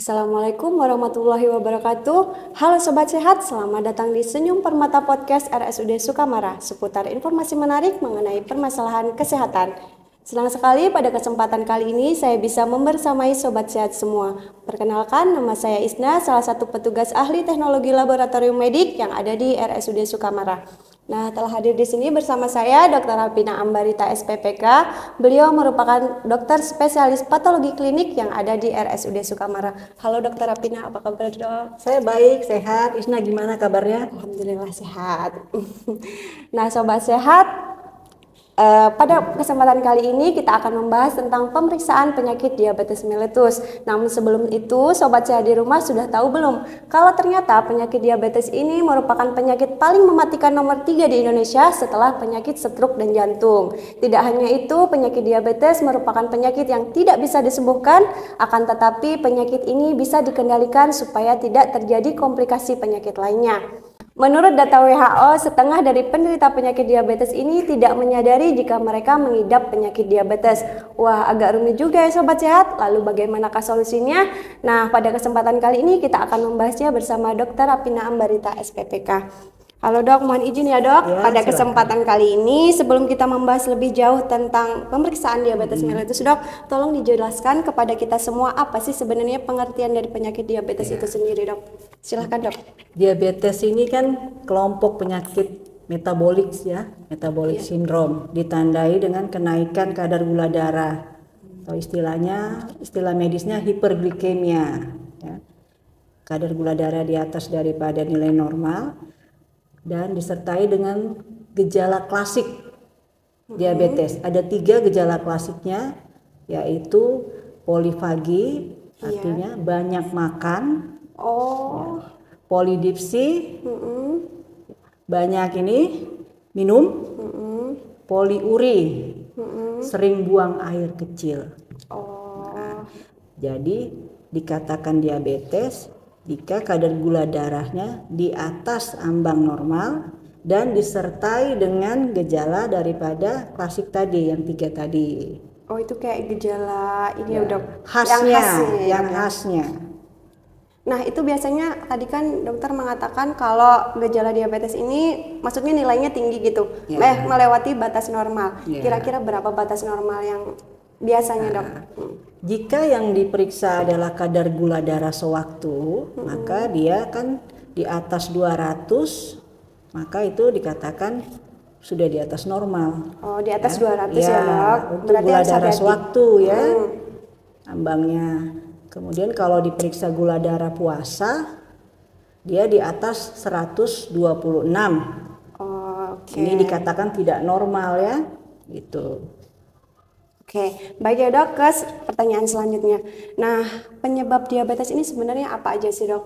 Assalamualaikum warahmatullahi wabarakatuh. Halo Sobat Sehat, selamat datang di Senyum Permata Podcast RSUD Sukamara seputar informasi menarik mengenai permasalahan kesehatan. Senang sekali pada kesempatan kali ini saya bisa membersamai Sobat Sehat semua. Perkenalkan, nama saya Isna, salah satu petugas ahli teknologi laboratorium medik yang ada di RSUD Sukamara. Nah, telah hadir di sini bersama saya Dr. Alpina Ambarita SPPK. Beliau merupakan dokter spesialis patologi klinik yang ada di RSUD Sukamara. Halo Dr. Alpina, apa kabar dok? Saya baik, sehat. Isna gimana kabarnya? Alhamdulillah sehat. Nah, Sobat Sehat, pada kesempatan kali ini kita akan membahas tentang pemeriksaan penyakit diabetes mellitus. Namun sebelum itu, Sobat Sehat di rumah sudah tahu belum kalau ternyata penyakit diabetes ini merupakan penyakit paling mematikan nomor 3 di Indonesia setelah penyakit stroke dan jantung. Tidak hanya itu, penyakit diabetes merupakan penyakit yang tidak bisa disembuhkan, akan tetapi penyakit ini bisa dikendalikan supaya tidak terjadi komplikasi penyakit lainnya. Menurut data WHO, setengah dari penderita penyakit diabetes ini tidak menyadari jika mereka mengidap penyakit diabetes. Wah, agak rumit juga ya Sobat Sehat. Lalu bagaimanakah solusinya? Nah, pada kesempatan kali ini kita akan membahasnya bersama Dr. Apina Ambarita SPPK. Halo dok, mohon izin ya dok. Pada kesempatan kali ini, sebelum kita membahas lebih jauh tentang pemeriksaan diabetes mellitus dok, tolong dijelaskan kepada kita semua apa sih sebenarnya pengertian dari penyakit diabetes itu sendiri dok. Silahkan dok. Diabetes ini kan kelompok penyakit metabolik ya, metabolic syndrome, ditandai dengan kenaikan kadar gula darah atau istilah medisnya hiperglikemia ya. Kadar gula darah di atas daripada nilai normal dan disertai dengan gejala klasik diabetes. Ada 3 gejala klasiknya, yaitu polifagi, artinya banyak makan, ya. Polidipsi, banyak minum, poliuri, sering buang air kecil. Nah, jadi dikatakan diabetes jika kadar gula darahnya di atas ambang normal dan disertai dengan gejala daripada klasik tadi, yang 3 tadi. Oh, itu kayak gejala ini ya dok, yang khasnya. Nah, itu biasanya tadi kan dokter mengatakan kalau gejala diabetes ini maksudnya nilainya tinggi gitu, melewati batas normal. Kira-kira berapa batas normal yang biasanya dok? Jika yang diperiksa adalah kadar gula darah sewaktu, maka dia kan di atas 200, maka itu dikatakan sudah di atas normal. Oh, di atas 200 ya dok? Untuk berarti gula darah sewaktu ya, ambangnya. Kemudian kalau diperiksa gula darah puasa, dia di atas 126. Ini dikatakan tidak normal ya, gitu. Oke, baik ya dok, ke pertanyaan selanjutnya. Nah, penyebab diabetes ini sebenarnya apa aja sih dok?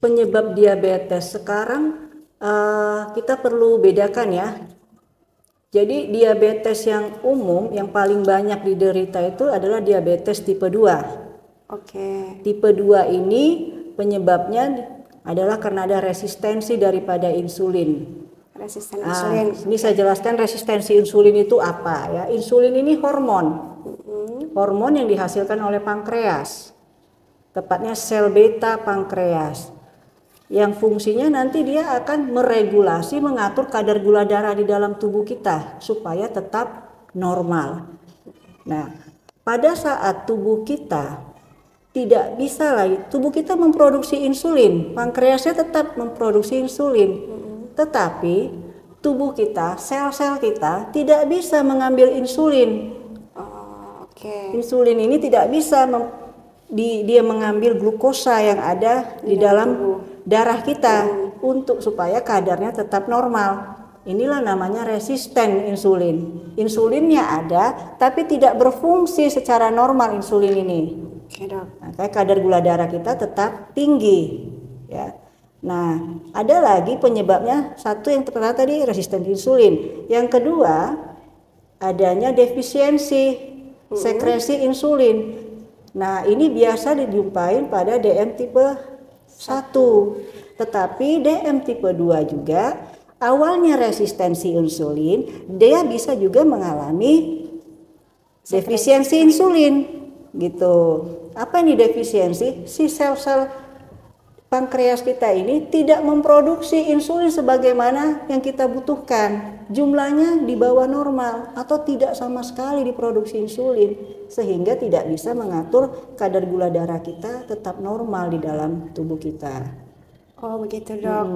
Penyebab diabetes sekarang kita perlu bedakan ya. Jadi diabetes yang umum yang paling banyak diderita itu adalah diabetes tipe 2. Tipe 2 ini penyebabnya adalah karena ada resistensi daripada insulin. Insulin. Ini saya jelaskan resistensi insulin itu apa ya. Insulin ini hormon. Hormon yang dihasilkan oleh pankreas. Tepatnya sel beta pankreas. Yang fungsinya nanti dia akan meregulasi, mengatur kadar gula darah di dalam tubuh kita supaya tetap normal. Nah, pada saat tubuh kita tidak bisa lagi, tubuh kita memproduksi insulin, pankreasnya tetap memproduksi insulin, tetapi tubuh kita, sel-sel kita tidak bisa mengambil insulin. Insulin ini tidak bisa dia mengambil glukosa yang ada di dalam darah kita untuk supaya kadarnya tetap normal. Inilah namanya resisten insulin. Insulinnya ada tapi tidak berfungsi secara normal insulin ini. Makanya kadar gula darah kita tetap tinggi ya. Nah, ada lagi penyebabnya, satu yang pertama tadi resisten insulin. Yang kedua, adanya defisiensi sekresi insulin. Nah, ini biasa dijumpai pada DM tipe 1. Tetapi DM tipe 2 juga awalnya resistensi insulin, dia bisa juga mengalami defisiensi insulin. gitu. Apa ini defisiensi? Si sel-sel pankreas kita ini tidak memproduksi insulin sebagaimana yang kita butuhkan. Jumlahnya di bawah normal atau tidak sama sekali diproduksi insulin, sehingga tidak bisa mengatur kadar gula darah kita tetap normal di dalam tubuh kita. Oh begitu dok.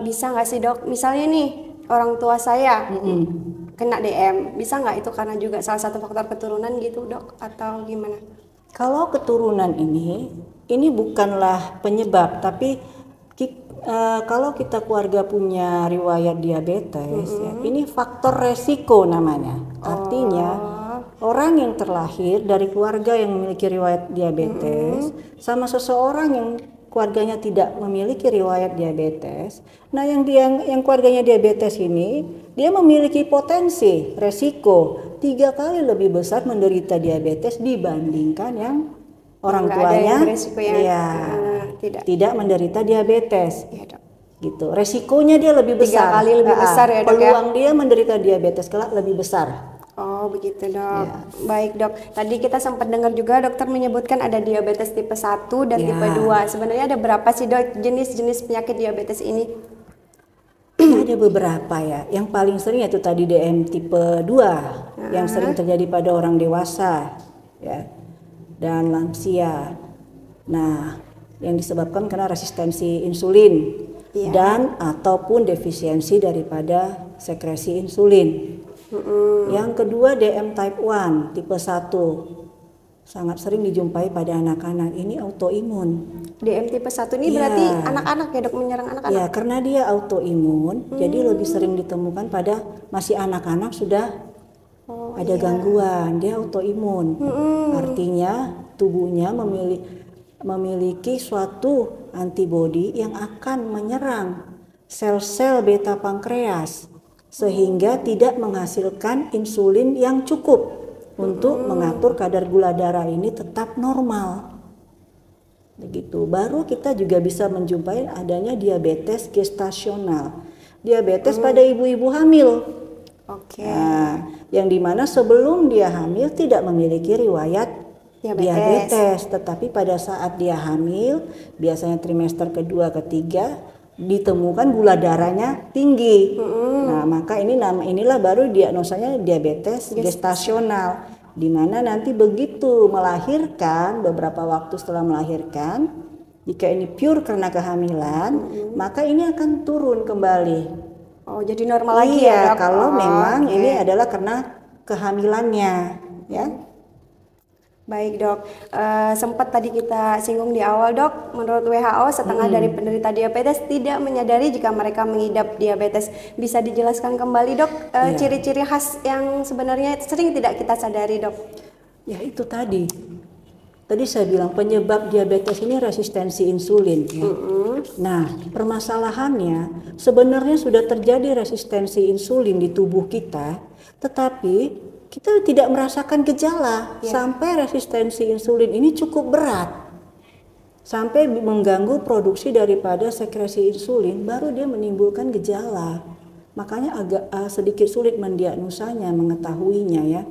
Bisa nggak sih dok, misalnya nih orang tua saya kena DM, bisa nggak itu karena juga salah satu faktor keturunan gitu dok, atau gimana? Kalau keturunan ini bukanlah penyebab, tapi kalau kita keluarga punya riwayat diabetes, ya, ini faktor resiko namanya. Artinya orang yang terlahir dari keluarga yang memiliki riwayat diabetes sama seseorang yang keluarganya tidak memiliki riwayat diabetes. Nah, yang keluarganya diabetes ini, dia memiliki potensi resiko 3 kali lebih besar menderita diabetes dibandingkan yang orang tuanya tidak menderita diabetes. Iya dok. Gitu. Resikonya dia lebih besar. 3 kali lebih besar ya dok. Peluang dia menderita diabetes kelak lebih besar. Oh begitu dok. Baik dok, tadi kita sempat dengar juga dokter menyebutkan ada diabetes tipe 1 dan tipe 2. Sebenarnya ada berapa sih dok jenis-jenis penyakit diabetes ini? Ada beberapa ya. Yang paling sering itu tadi DM tipe 2 yang sering terjadi pada orang dewasa ya, dan lansia. Nah, yang disebabkan karena resistensi insulin dan ataupun defisiensi daripada sekresi insulin. Yang kedua DM type 1 tipe 1 sangat sering dijumpai pada anak-anak, ini autoimun. DM tipe 1 ini berarti anak-anak ya dok, menyerang anak-anak? Ya, karena dia autoimun, jadi lebih sering ditemukan pada masih anak-anak sudah ada gangguan, dia autoimun. Artinya tubuhnya memiliki suatu antibodi yang akan menyerang sel-sel beta pankreas sehingga tidak menghasilkan insulin yang cukup untuk mengatur kadar gula darah ini tetap normal. Begitu. Baru kita juga bisa menjumpai adanya diabetes gestasional. Diabetes pada ibu-ibu hamil. Nah, yang dimana sebelum dia hamil tidak memiliki riwayat diabetes, tetapi pada saat dia hamil, biasanya trimester kedua, ketiga, ditemukan gula darahnya tinggi. Nah, maka inilah baru diagnosanya diabetes gestasional, di mana nanti begitu melahirkan, beberapa waktu setelah melahirkan, jika ini pure karena kehamilan, maka ini akan turun kembali. Oh, jadi normal lagi ya dok? Kalau memang ini adalah karena kehamilannya, ya. Baik dok, sempat tadi kita singgung di awal dok, menurut WHO setengah dari penderita diabetes tidak menyadari jika mereka mengidap diabetes. Bisa dijelaskan kembali dok ciri-ciri khas yang sebenarnya sering tidak kita sadari dok? Ya itu tadi saya bilang penyebab diabetes ini resistensi insulin. Ya. Nah permasalahannya sebenarnya sudah terjadi resistensi insulin di tubuh kita, tetapi kita tidak merasakan gejala sampai resistensi insulin ini cukup berat, sampai mengganggu produksi daripada sekresi insulin, baru dia menimbulkan gejala. Makanya agak sedikit sulit mendiagnosanya, mengetahuinya ya.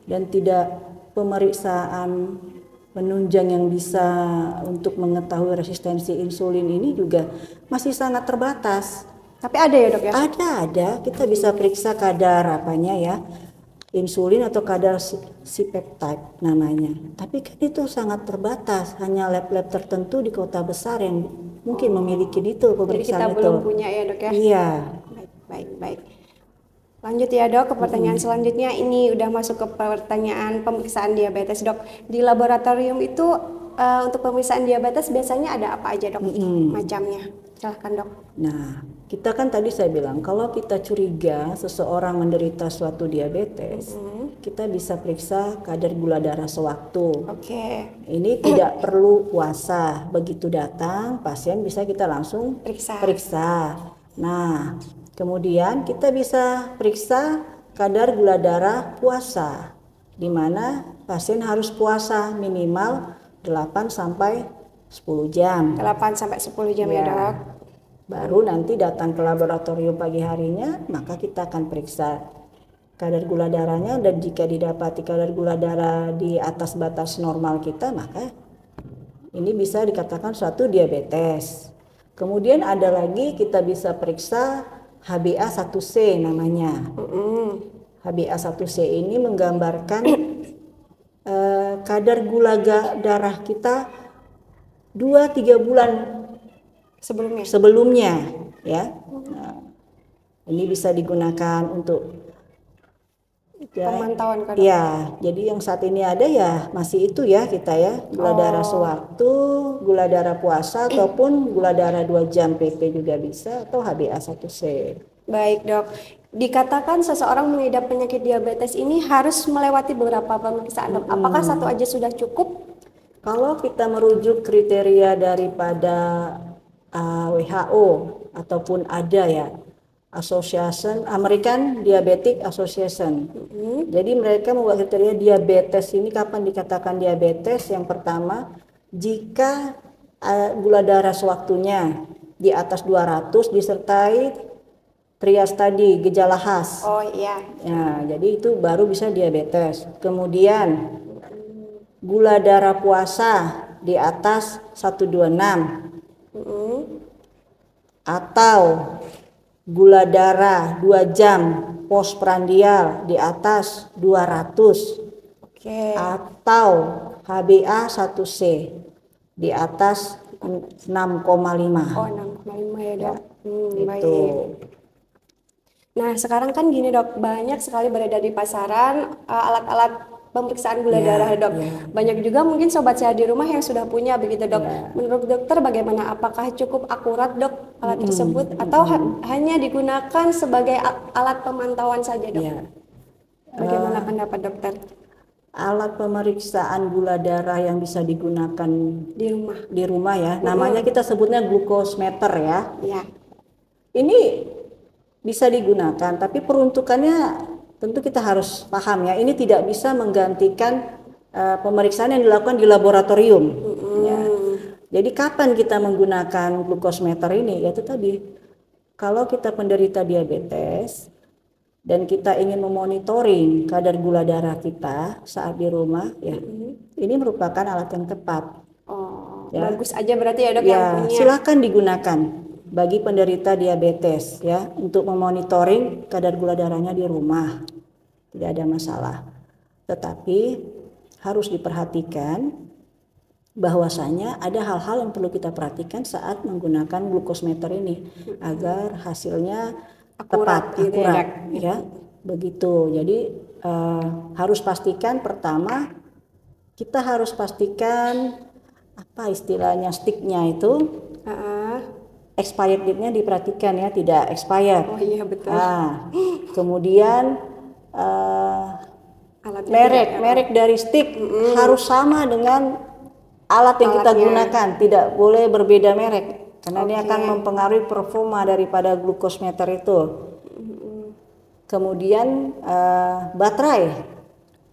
Dan tidak pemeriksaan penunjang yang bisa untuk mengetahui resistensi insulin ini juga masih sangat terbatas. Tapi ada ya dok ya? Ada. Kita bisa periksa kadar apanya ya. Insulin atau kadar C-peptide namanya. Tapi kan itu sangat terbatas, hanya lab-lab tertentu di kota besar yang mungkin memiliki itu pemeriksaan. Jadi kita belum punya ya dok ya? Iya. Baik. Lanjut ya dok ke pertanyaan selanjutnya. Ini udah masuk ke pertanyaan pemeriksaan diabetes dok. Di laboratorium itu untuk pemeriksaan diabetes biasanya ada apa aja dok macamnya? Silahkan dok. Nah, kita kan tadi saya bilang kalau kita curiga seseorang menderita suatu diabetes, kita bisa periksa kadar gula darah sewaktu. Ini tidak perlu puasa. Begitu datang pasien bisa kita langsung periksa. Nah, kemudian kita bisa periksa kadar gula darah puasa, di mana pasien harus puasa minimal 8 sampai 10 jam. 8 sampai 10 jam ya dok. Baru nanti datang ke laboratorium pagi harinya, maka kita akan periksa kadar gula darahnya, dan jika didapati kadar gula darah di atas batas normal kita, maka ini bisa dikatakan suatu diabetes. Kemudian ada lagi kita bisa periksa HbA1c namanya. HbA1c ini menggambarkan kadar gula darah kita 2-3 bulan sebelumnya ya. Nah, ini bisa digunakan untuk pemantauan kadar. Ya, jadi yang saat ini ada ya masih itu ya kita ya, gula darah sewaktu, gula darah puasa ataupun gula darah 2 jam PP juga bisa, atau HbA1c. Baik dok, dikatakan seseorang mengidap penyakit diabetes ini harus melewati beberapa pemeriksaan dok. Apakah satu aja sudah cukup? Kalau kita merujuk kriteria daripada WHO ataupun ada ya, American Diabetic Association. Jadi mereka membuat kriteria diabetes ini kapan dikatakan diabetes. Yang pertama, jika gula darah sewaktunya di atas 200 disertai trias tadi, gejala khas. Oh iya. Nah, jadi itu baru bisa diabetes. Kemudian gula darah puasa di atas 126 atau gula darah 2 jam postprandial di atas 200. Atau HbA1c di atas 6,5. Oh 6,5 ya dok. Itu. Baik. Nah sekarang kan gini dok, banyak sekali beredar di pasaran alat-alat pemeriksaan gula darah dok. Banyak juga mungkin sobat sehat di rumah yang sudah punya begitu dok. Menurut dokter bagaimana? Apakah cukup akurat dok alat tersebut atau hanya digunakan sebagai alat pemantauan saja dok? Bagaimana pendapat dokter? Alat pemeriksaan gula darah yang bisa digunakan di rumah ya, namanya kita sebutnya glukometer ya. Ini bisa digunakan, tapi peruntukannya tentu kita harus paham ya, ini tidak bisa menggantikan pemeriksaan yang dilakukan di laboratorium. Ya. Jadi kapan kita menggunakan glukometer ini? Yaitu tadi, kalau kita penderita diabetes dan kita ingin memonitoring kadar gula darah kita saat di rumah, ya, ini merupakan alat yang tepat. Bagus aja berarti ya dok yang punya. Silakan digunakan bagi penderita diabetes ya, untuk memonitoring kadar gula darahnya di rumah, tidak ada masalah. Tetapi harus diperhatikan bahwasanya ada hal-hal yang perlu kita perhatikan saat menggunakan glukometer ini agar hasilnya akurat ya, begitu. Jadi harus pastikan, pertama kita harus pastikan apa istilahnya, sticknya itu expired date-nya diperhatikan ya, tidak expired. Oh iya betul. Kemudian merek dari stick harus sama dengan alat yang kita gunakan, tidak boleh berbeda merek karena ini akan mempengaruhi performa daripada glukometer itu. Kemudian baterai,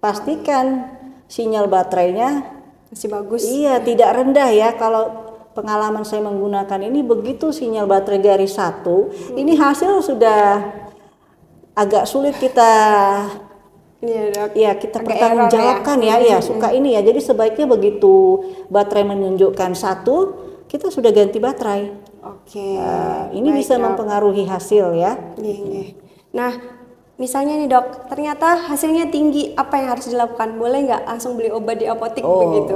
pastikan sinyal baterainya masih bagus. Iya, tidak rendah ya. Kalau pengalaman saya menggunakan ini, begitu sinyal baterai garis 1, ini hasil sudah agak sulit kita kita pertanggungjawabkan ya, suka ini ya. Jadi sebaiknya begitu baterai menunjukkan 1, kita sudah ganti baterai. Ini bisa mempengaruhi hasil ya. Nah, misalnya nih dok, ternyata hasilnya tinggi, apa yang harus dilakukan? Boleh nggak langsung beli obat di apotek begitu?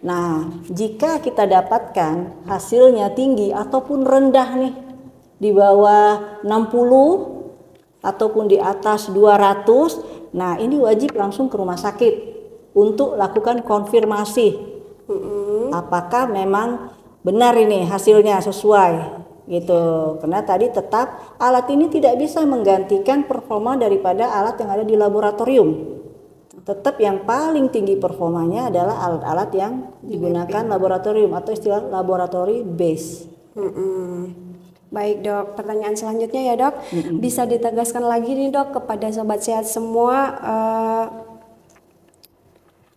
Nah, jika kita dapatkan hasilnya tinggi ataupun rendah nih, di bawah 60 ataupun di atas 200, nah ini wajib langsung ke rumah sakit untuk lakukan konfirmasi. Apakah memang benar ini hasilnya sesuai gitu, karena tadi tetap alat ini tidak bisa menggantikan performa daripada alat yang ada di laboratorium. Tetap yang paling tinggi performanya adalah alat-alat yang digunakan laboratorium atau istilah laboratory base. Baik dok, pertanyaan selanjutnya ya dok, bisa ditegaskan lagi nih dok kepada sobat sehat semua,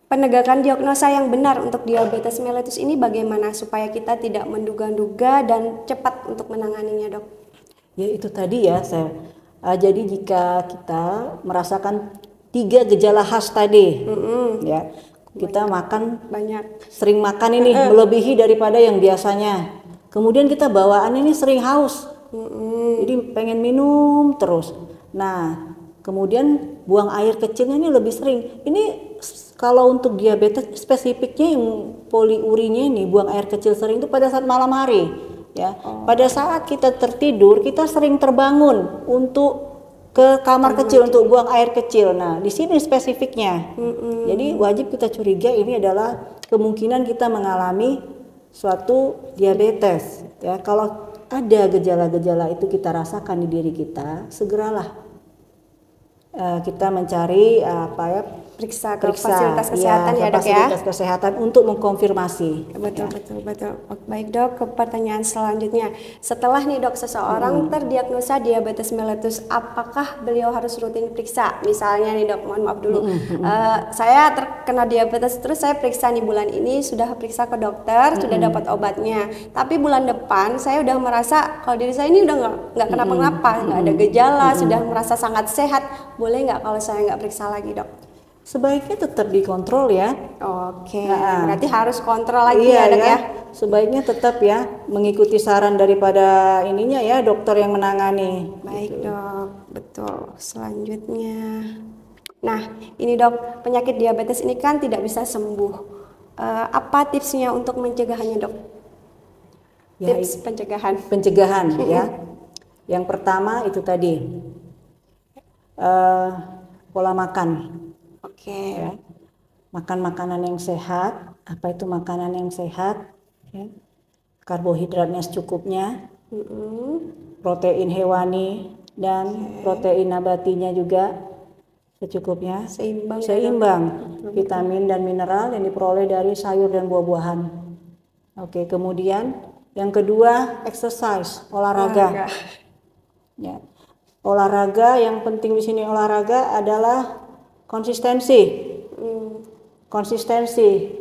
penegakan diagnosa yang benar untuk diabetes mellitus ini bagaimana supaya kita tidak menduga-duga dan cepat untuk menanganinya dok? Ya itu tadi ya, saya Jadi jika kita merasakan 3 gejala khas tadi, ya, kita makan Banyak. sering makan ini melebihi daripada yang biasanya. Kemudian kita bawaan ini sering haus, jadi pengen minum terus. Nah, kemudian buang air kecilnya ini lebih sering. Ini kalau untuk diabetes spesifiknya yang poliurinya ini buang air kecil sering itu pada saat malam hari, ya. Pada saat kita tertidur kita sering terbangun untuk ke kamar kecil untuk buang air kecil. Nah, di sini spesifiknya. Jadi wajib kita curiga ini adalah kemungkinan kita mengalami suatu diabetes, ya. Kalau ada gejala-gejala itu kita rasakan di diri kita, segeralah kita mencari Periksa ke fasilitas kesehatan ya, Dok, ya. fasilitas kesehatan untuk mengkonfirmasi. Betul. Baik, Dok, ke pertanyaan selanjutnya. Setelah nih, Dok, seseorang terdiagnosa diabetes mellitus, apakah beliau harus rutin periksa? Misalnya nih, Dok, mohon maaf dulu. Saya terkena diabetes, terus saya periksa nih bulan ini, sudah periksa ke dokter, sudah dapat obatnya. Tapi bulan depan saya udah merasa kalau diri saya ini udah nggak kenapa-kenapa, nggak ada gejala, sudah merasa sangat sehat. Boleh nggak kalau saya nggak periksa lagi, Dok? Sebaiknya tetap dikontrol ya. Oke, berarti harus kontrol lagi Iya, ya, Dok, ya. Sebaiknya tetap ya mengikuti saran daripada ininya ya, dokter yang menangani. Baik, Dok. Betul. Selanjutnya. Nah, ini, Dok, penyakit diabetes ini kan tidak bisa sembuh. Apa tipsnya untuk mencegahnya, Dok? Ya, Tips pencegahan. pencegahan ya. Yang pertama itu tadi pola makan. Oke. Ya. Makan makanan yang sehat. Apa itu makanan yang sehat? Ya. Karbohidratnya secukupnya, protein hewani dan protein nabatinya juga secukupnya, seimbang. Vitamin dan mineral yang diperoleh dari sayur dan buah-buahan. Oke, kemudian yang kedua exercise, olahraga. Ya. Olahraga yang penting di sini olahraga adalah konsistensi. Konsistensi,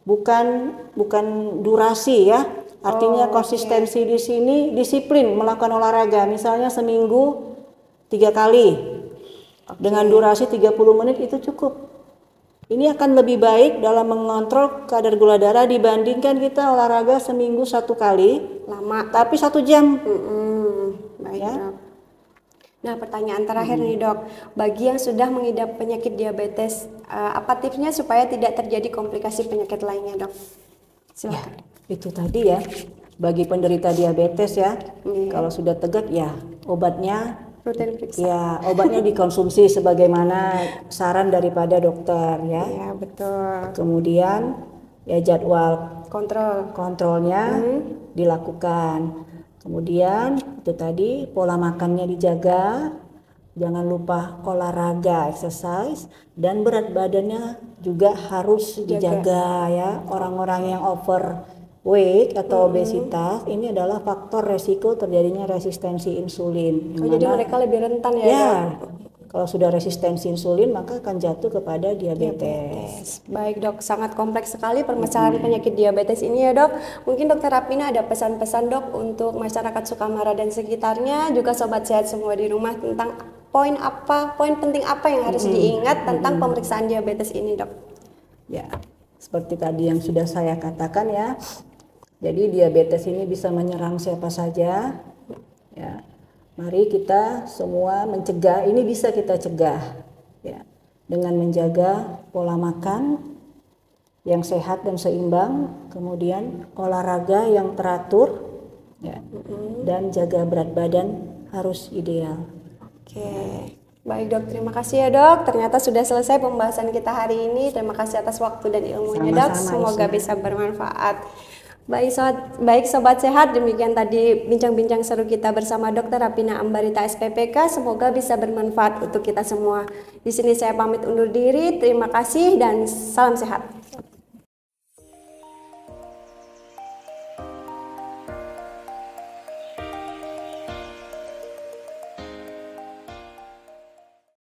bukan durasi ya. Artinya konsistensi di sini disiplin melakukan olahraga. Misalnya seminggu 3 kali dengan durasi 30 menit itu cukup. Ini akan lebih baik dalam mengontrol kadar gula darah dibandingkan kita olahraga seminggu 1 kali, Lama. tapi 1 jam. Baik, Ya. Dok. Nah, pertanyaan terakhir nih, Dok. Bagi yang sudah mengidap penyakit diabetes, apa tipsnya supaya tidak terjadi komplikasi penyakit lainnya, Dok? Silakan. Itu tadi ya, bagi penderita diabetes ya, kalau sudah tegak ya obatnya Rutin periksa. ya obatnya dikonsumsi sebagaimana saran daripada dokter ya. Ya, betul. Kemudian ya jadwal kontrolnya dilakukan. Kemudian itu tadi pola makannya dijaga, jangan lupa olahraga, exercise, dan berat badannya juga harus dijaga ya. Orang-orang yang overweight atau obesitas ini adalah faktor resiko terjadinya resistensi insulin. Jadi mereka lebih rentan ya, Ya, Dok? kalau sudah resistensi insulin maka akan jatuh kepada diabetes. Baik, Dok, sangat kompleks sekali permasalahan penyakit diabetes ini ya, Dok. Mungkin Dokter Rapina ada pesan-pesan, Dok, untuk masyarakat Sukamara dan sekitarnya, juga sobat sehat semua di rumah tentang poin penting apa yang harus diingat tentang pemeriksaan diabetes ini, Dok? Ya, seperti tadi yang sudah saya katakan ya. Jadi diabetes ini bisa menyerang siapa saja. Ya. Mari kita semua mencegah, ini bisa kita cegah ya, dengan menjaga pola makan yang sehat dan seimbang, kemudian olahraga yang teratur ya, dan jaga berat badan harus ideal. Oke. Baik, Dok, terima kasih ya, Dok. Ternyata sudah selesai pembahasan kita hari ini. Terima kasih atas waktu dan ilmunya, Dok. Sama-sama, Semoga bisa bermanfaat. Baik sobat sehat, demikian tadi bincang-bincang seru kita bersama Dr. Rapina Ambarita SPPK. Semoga bisa bermanfaat untuk kita semua. Di sini saya pamit undur diri. Terima kasih dan salam sehat.